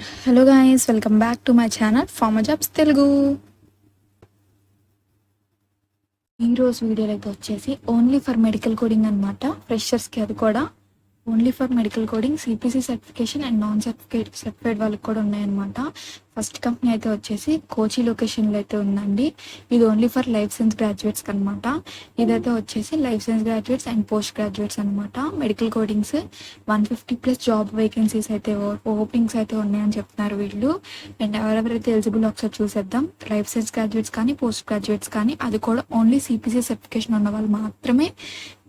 Hello guys, welcome back to my channel pharma jobs Telugu. ఈరోజు వీడియోలో అయితే వచ్చేసి ఓన్లీ ఫర్ మెడికల్ కోడింగ్ అనమాట. ఫ్రెషర్స్కి అది కూడా only for medical coding, CPC certification and non certified వాళ్ళకి కూడా ఉన్నాయన్నమాట. ఫస్ట్ కంపెనీ అయితే వచ్చేసి కోచి లొకేషన్లో అయితే ఉందండి. ఇది ఓన్లీ ఫర్ లైఫ్ సైన్స్ గ్రాడ్యుయేట్స్కి అనమాట. ఇదైతే వచ్చేసి life science graduates and post graduates అనమాట. మెడికల్ కోడింగ్స్ 150+ జాబ్ వేకెన్సీస్ అయితే ఓపెనింగ్స్ అయితే ఉన్నాయని చెప్తున్నారు వీళ్ళు. అండ్ ఎవరెవరైతే ఎలిజిబుల్ ఒకసారి చూసేద్దాం. లైఫ్ సైన్స్ గ్రాడ్యుయేట్స్ కానీ పోస్ట్ గ్రాడ్యుయేట్స్ కానీ, అది కూడా ఓన్లీ సిపిసి సర్టిఫికేషన్ ఉన్న వాళ్ళు మాత్రమే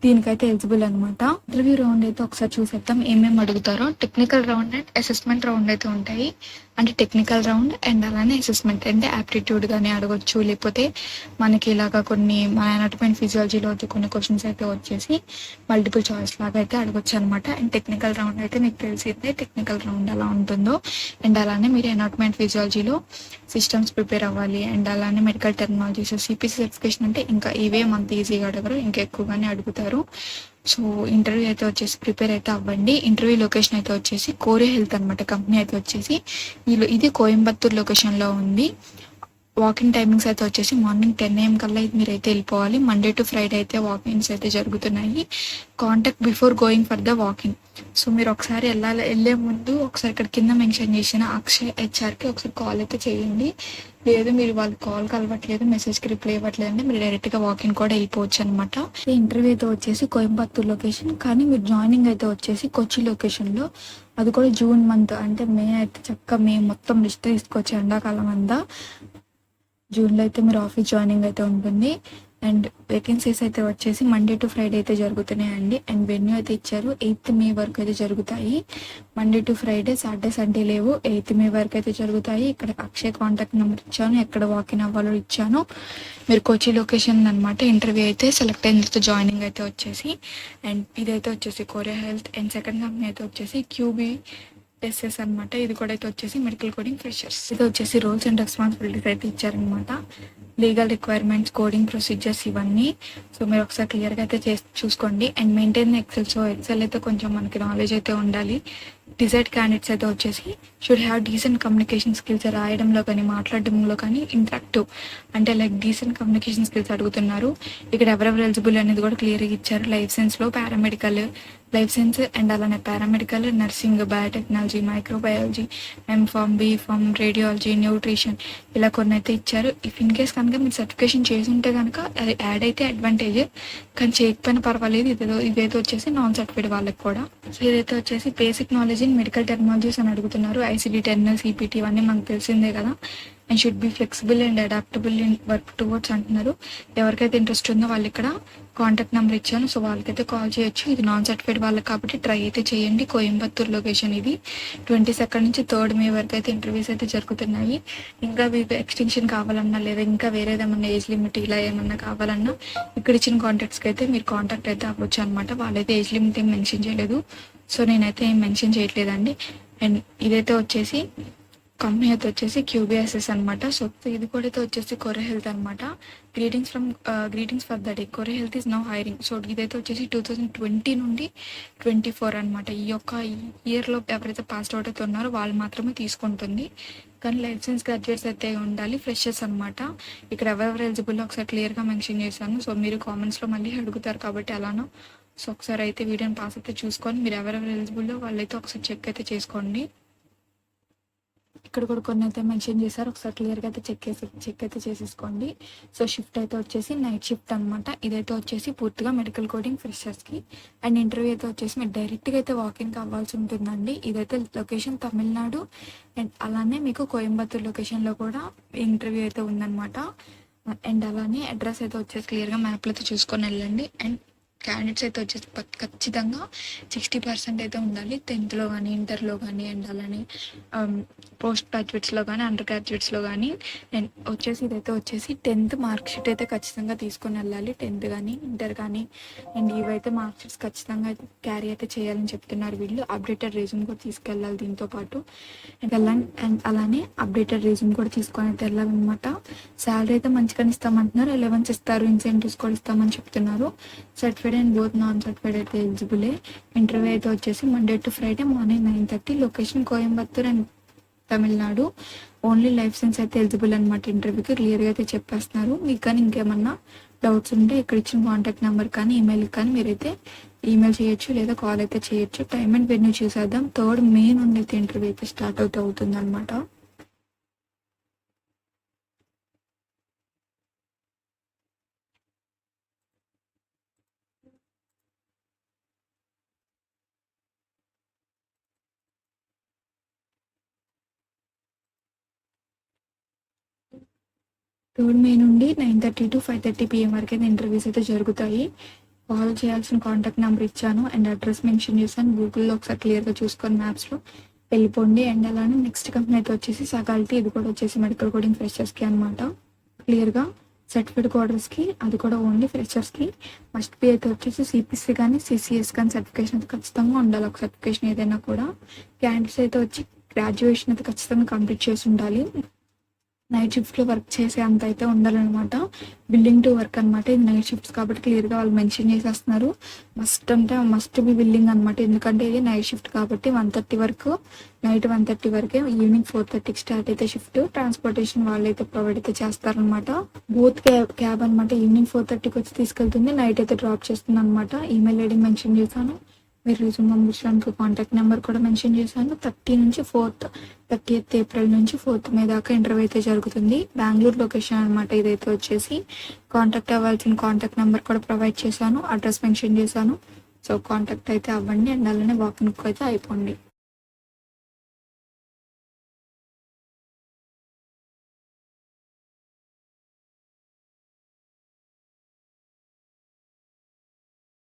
దీనికైతే ఎలిజిబుల్ అనమాట. ఇంటర్వ్యూ రౌండ్ అయితే ఒకసారి చూసేద్దాం ఏమేమి అడుగుతారో. Technical round and assessment round అయితే ఉంటాయి. అంటే టెక్నికల్ రౌండ్ అండ్ అలానే అసెస్మెంట్ అంటే యాప్టిట్యూడ్ కానీ అడగొచ్చు, లేకపోతే మనకి ఇలాగా కొన్ని మన అనాటమీ ఫిజియాలజీలో అయితే కొన్ని క్వశ్చన్స్ అయితే వచ్చేసి మల్టిపుల్ చాయిస్ లాగా అయితే అడగొచ్చు అనమాట. అండ్ టెక్నికల్ రౌండ్ అయితే మీకు తెలిసిందే టెక్నికల్ రౌండ్ ఎలా ఉంటుందో. అండ్ అలానే మీరు అనాటమీ అండ్ ఫిజియాలజీలో సిస్టమ్స్ ప్రిపేర్ అవ్వాలి. అండ్ అలానే మెడికల్ టెక్నాలజీస్, సిపిసి సర్టిఫికేషన్ అంటే ఇంకా ఇవే అంత ఈజీగా అడగరు, ఇంకా ఎక్కువగానే అడుగుతారు. సో ఇంటర్వ్యూ అయితే వచ్చేసి ప్రిపేర్ అయితే అవ్వండి. ఇంటర్వ్యూ లొకేషన్ అయితే వచ్చేసి కోరే హెల్త్ అనమాట. కంపెనీ అయితే వచ్చేసి ఇది కోయంబత్తూర్ లొకేషన్లో ఉంది. వాకింగ్ టైమింగ్స్ అయితే వచ్చేసి మార్నింగ్ 10 AM కల్లా మీరైతే వెళ్ళిపోవాలి. మండే టు ఫ్రైడే అయితే వాకింగ్స్ అయితే జరుగుతున్నాయి. Contact before going for the walking. So మీరు ఒకసారి వెళ్ళే ముందు ఒకసారి ఇక్కడ కింద మెన్షన్ చేసిన అక్షయ్ హెచ్ఆర్కి ఒకసారి కాల్ అయితే చేయండి. లేదు మీరు వాళ్ళు కాల్ కలవట్లేదు, మెసేజ్కి రిప్లై ఇవ్వట్లేదు అంటే మీరు డైరెక్ట్గా వాకింగ్ కూడా వెళ్ళిపోవచ్చు అనమాట. ఇంటర్వ్యూ అయితే వచ్చేసి కోయంబత్తూర్ లొకేషన్, కానీ మీరు జాయినింగ్ అయితే వచ్చేసి కొచ్చి లొకేషన్లో. అది కూడా జూన్ మంత్ అంటే మే అయితే చక్కగా మే మొత్తం లిస్ట్ తీసుకోవచ్చు. ఎండాకాలం అంతా జూన్లో అయితే మీరు ఆఫీస్ జాయినింగ్ అయితే ఉంటుంది. అండ్ వేకెన్సీస్ అయితే వచ్చేసి మండే టు ఫ్రైడే అయితే జరుగుతున్నాయండి. అండ్ వెన్యూ అయితే ఇచ్చారు 8th May వరకు అయితే జరుగుతాయి. Monday to Friday, Saturday Sunday లేవు. 8th May వరకు అయితే జరుగుతాయి. ఇక్కడ అక్షయ్ కాంటాక్ట్ నెంబర్ ఇచ్చాను, ఎక్కడ వాకిన్ అవ్వాలో ఇచ్చాను. మీరు కోచి లొకేషన్ అనమాట. ఇంటర్వ్యూ అయితే సెలెక్ట్ అయిన తర్వాత జాయినింగ్ అయితే వచ్చేసి. అండ్ ఇదైతే వచ్చేసి Korea health. And second company అయితే వచ్చేసి QBSS అనమాట. ఇది కూడా అయితే వచ్చేసి మెడికల్ కోడింగ్ ఫ్రెషర్స్. ఇది వచ్చేసి రోల్స్ అండ్ రెస్పాన్సిబిలిటీస్ అయితే ఇచ్చారనమాట. లీగల్ రిక్వైర్మెంట్స్, కోడింగ్ ప్రొసీజర్స్ ఇవన్నీ. సో మీరు ఒకసారి క్లియర్గా అయితే చూసుకోండి. And maintain excel. So excel అయితే కొంచెం మనకి నాలెడ్జ్ అయితే ఉండాలి. డిజైర్డ్ క్యాండిడేట్స్ అయితే వచ్చేసి should have decent communication skills. రాయడంలో కానీ మాట్లాడడంలో కానీ ఇంటరాక్టివ్ అంటే లైక్ డీసెంట్ కమ్యూనికేషన్ స్కిల్స్ అడుగుతున్నారు. ఇక్కడ ఎవరెవరు ఎలిజిబుల్ అనేది కూడా క్లియర్గా ఇచ్చారు. లైఫ్ సైన్స్లో పారామెడికల్, లైఫ్ సైన్స్ అండ్ అలానే paramedical, nursing, biotechnology, microbiology, M Pharm, B Pharm, radiology, nutrition, ఇలా కొన్ని అయితే ఇచ్చారు. ఇఫ్ ఇన్ కేస్ కనుక మీరు సర్టిఫికేషన్ చేసి ఉంటే కనుక అది యాడ్ అయితే అడ్వాంటేజ్, కానీ చేయకపోయినా పర్వాలేదు. ఇదైతే వచ్చేసి నాన్ సర్టిఫైడ్ వాళ్ళకి కూడా. సో ఇదైతే వచ్చేసి basic knowledge in medical technologies అని అడుగుతున్నారు. ICD-10, CPT ఇవన్నీ మనకు తెలిసిందే కదా. And should be flexible and adaptable in work towards అంటున్నారు. ఎవరికైతే ఇంట్రెస్ట్ ఉందో వాళ్ళు ఇక్కడ కాంటాక్ట్ నెంబర్ ఇచ్చాను, సో వాళ్ళకైతే కాల్ చేయొచ్చు. ఇది నాన్ సర్టిఫైడ్ వాళ్ళకి కాబట్టి ట్రై అయితే చేయండి. కోయంబత్తూర్ లొకేషన్ ఇది. 22 నుంచి 3rd May వరకు అయితే ఇంటర్వ్యూస్ అయితే జరుగుతున్నాయి. ఇంకా మీకు ఎక్స్టెన్షన్ కావాలన్నా లేదా ఇంకా వేరేదేమన్నా ఏజ్ లిమిట్ ఇలా ఏమన్నా కావాలన్నా ఇక్కడ ఇచ్చిన కాంటాక్ట్స్కి అయితే మీరు కాంటాక్ట్ అయితే అవ్వచ్చు అనమాట. వాళ్ళైతే ఏజ్ లిమిట్ ఏం మెన్షన్ చేయలేదు, సో నేనైతే ఏం మెన్షన్ చేయట్లేదండి. అండ్ ఇదైతే వచ్చేసి కంపెనీ అయితే వచ్చేసి QBSS అనమాట. సో ఇది కూడా అయితే వచ్చేసి కోరియా హెల్త్ అనమాట. Greetings for the day. Korea health is now hiring. So ఇదైతే వచ్చేసి 2020 నుండి 24 అనమాట. ఈ యొక్క ఇయర్లో ఎవరైతే పాస్డ్ అవుట్ అయితే ఉన్నారో వాళ్ళు మాత్రమే తీసుకుంటుంది. కానీ లైఫ్ సైన్స్ గ్రాడ్యుయేట్స్ అయితే ఉండాలి, ఫ్రెషర్స్ అనమాట. ఇక్కడ ఎవరెవరు ఎలిజిబుల్లో ఒకసారి క్లియర్గా మెన్షన్ చేశాను. సో మీరు కామెంట్స్లో మళ్ళీ అడుగుతారు కాబట్టి అలానో. సో ఒకసారి అయితే వీడియోని పాస్ అయితే చూసుకొని మీరు ఎవరెవరు ఎలిజిబుల్లో వాళ్ళైతే ఒకసారి చెక్ అయితే చేసుకోండి. ఇక్కడ కూడా కొన్ని అయితే మెన్షన్ చేశారు, ఒకసారి క్లియర్గా అయితే చెక్ అయితే చేసేసుకోండి. సో షిఫ్ట్ అయితే వచ్చేసి నైట్ షిఫ్ట్ అనమాట. ఇదైతే వచ్చేసి పూర్తిగా మెడికల్ కోడింగ్ ఫ్రెషర్స్కి. అండ్ ఇంటర్వ్యూ అయితే వచ్చేసి మీరు డైరెక్ట్గా అయితే వాకింగ్ అవ్వాల్సి ఉంటుందండి. ఇదైతే లొకేషన్ తమిళనాడు. అండ్ అలానే మీకు కోయంబత్తూర్ లొకేషన్లో కూడా ఇంటర్వ్యూ అయితే ఉందన్నమాట. అండ్ అలానే అడ్రస్ అయితే వచ్చేసి క్లియర్గా మ్యాప్లో అయితే చూసుకొని వెళ్ళండి. అండ్ క్యాండిడేట్స్ అయితే వచ్చేసి ఖచ్చితంగా 60% అయితే ఉండాలి 10th కానీ ఇంటర్లో కానీ. అండ్ అలానే పోస్ట్ గ్రాడ్యుయేట్స్లో కానీ అండర్ గ్రాడ్యుయేట్స్లో కానీ. అండ్ వచ్చేసి ఇదైతే వచ్చేసి 10th మార్క్ షీట్ అయితే ఖచ్చితంగా తీసుకొని వెళ్ళాలి. 10th కానీ ఇంటర్ కానీ. అండ్ ఇవైతే మార్క్ షీట్స్ ఖచ్చితంగా అయితే క్యారీ అయితే చేయాలని చెప్తున్నారు వీళ్ళు. అప్డేటెడ్ రెజ్యూమ్ కూడా తీసుకెళ్ళాలి దీంతో పాటు. అండ్ అలానే అప్డేటెడ్ రెజ్యూమ్ కూడా తీసుకొని అయితే వెళ్ళాలన్నమాట. శాలరీ అయితే మంచిగా ఇస్తామంటున్నారు. 11 ఇస్తారు, ఇన్సెంటివ్స్ కూడా ఇస్తామని చెప్తున్నారు. Certified and both non certified అయితే ఎలిజిబులే. ఇంటర్వ్యూ అయితే వచ్చేసి Monday to Friday morning 9:30. Location Coimbatore. And Tamil Nadu. Only license అయితే ఎలిజిబుల్ అనమాట. ఇంటర్వ్యూకి క్లియర్గా అయితే చెప్పేస్తున్నారు. మీకు కానీ ఇంకేమన్నా డౌట్స్ ఉంటే ఇక్కడ ఇచ్చిన కాంటాక్ట్ నెంబర్ కానీ ఈమెయిల్ కానీ మీరైతే ఈమెయిల్ చేయొచ్చు లేదా కాల్ అయితే చేయొచ్చు. టైం అండ్ వెన్యూ చూసేద్దాం. 3rd May నుండి అయితే ఇంటర్వ్యూ అయితే స్టార్ట్ అవుతుంది అనమాట. థర్డ్ మే నుండి 9:30 to 5:30 PM వరకు అయితే ఇంటర్వ్యూస్ అయితే జరుగుతాయి. కాల్ చేయాల్సిన కాంటాక్ట్ నెంబర్ ఇచ్చాను అండ్ అడ్రస్ మెన్షన్ చేశాను. గూగుల్లో ఒకసారి క్లియర్గా చూసుకొని మ్యాప్స్లో వెళ్ళిపోండి. అండ్ అలానే నెక్స్ట్ కంపెనీ అయితే వచ్చేసి సగాలిటీ. ఇది కూడా వచ్చేసి మెడికల్ కోడింగ్ ఫ్రెషర్స్కి అనమాట. క్లియర్గా సర్టిఫికేట్ కోడర్స్కి, అది కూడా ఓన్లీ ఫ్రెషర్స్కి. మస్ట్ బి అయితే వచ్చేసి CPC కానీ CCS కానీ సర్టిఫికేషన్ అయితే ఖచ్చితంగా ఉండాలి. ఒక సర్టిఫికేషన్ ఏదైనా కూడా. క్యాండిడేట్స్ అయితే వచ్చి గ్రాడ్యుయేషన్ అయితే ఖచ్చితంగా కంప్లీట్ చేసి ఉండాలి. నైట్ షిఫ్ట్లో వర్క్ చేసే అంత అయితే ఉండాలన్నమాట. బిల్డింగ్ టు వర్క్ అనమాట. ఇది నైట్ షిఫ్ట్స్ కాబట్టి క్లియర్గా వాళ్ళు మెన్షన్ చేసేస్తున్నారు. మస్ట్ బి బిల్డింగ్ అనమాట. ఎందుకంటే ఇది నైట్ షిఫ్ట్ కాబట్టి 1:30 వరకు, నైట్ 1:30 వరకే. ఈవినింగ్ 4:30కి స్టార్ట్ అయితే షిఫ్ట్. ట్రాన్స్పోర్టేషన్ వాళ్ళు అయితే ప్రొవైడ్ అయితే చేస్తారనమాట. బూత్ క్యాబ్ అనమాట. ఈవినింగ్ 4:30కి వచ్చి తీసుకెళ్తుంది, నైట్ అయితే డ్రాప్ చేస్తుంది అనమాట. ఈమెయిల్ ఐడి మెన్షన్ చేశాను. మీరు రిజ్యూమ్ పంపించడానికి కాంటాక్ట్ నెంబర్ కూడా మెన్షన్ చేశాను. 30th April నుంచి 4th May దాకా ఇంటర్వ్యూ అయితే జరుగుతుంది. బెంగళూరు లొకేషన్ అనమాట. ఇదైతే వచ్చేసి కాంటాక్ట్ అవ్వాల్సిన కాంటాక్ట్ నెంబర్ కూడా ప్రొవైడ్ చేశాను, అడ్రస్ మెన్షన్ చేశాను. సో కాంటాక్ట్ అయితే అవ్వండి అండ్ అలానే వాకింగ్ అయితే అయిపోండి.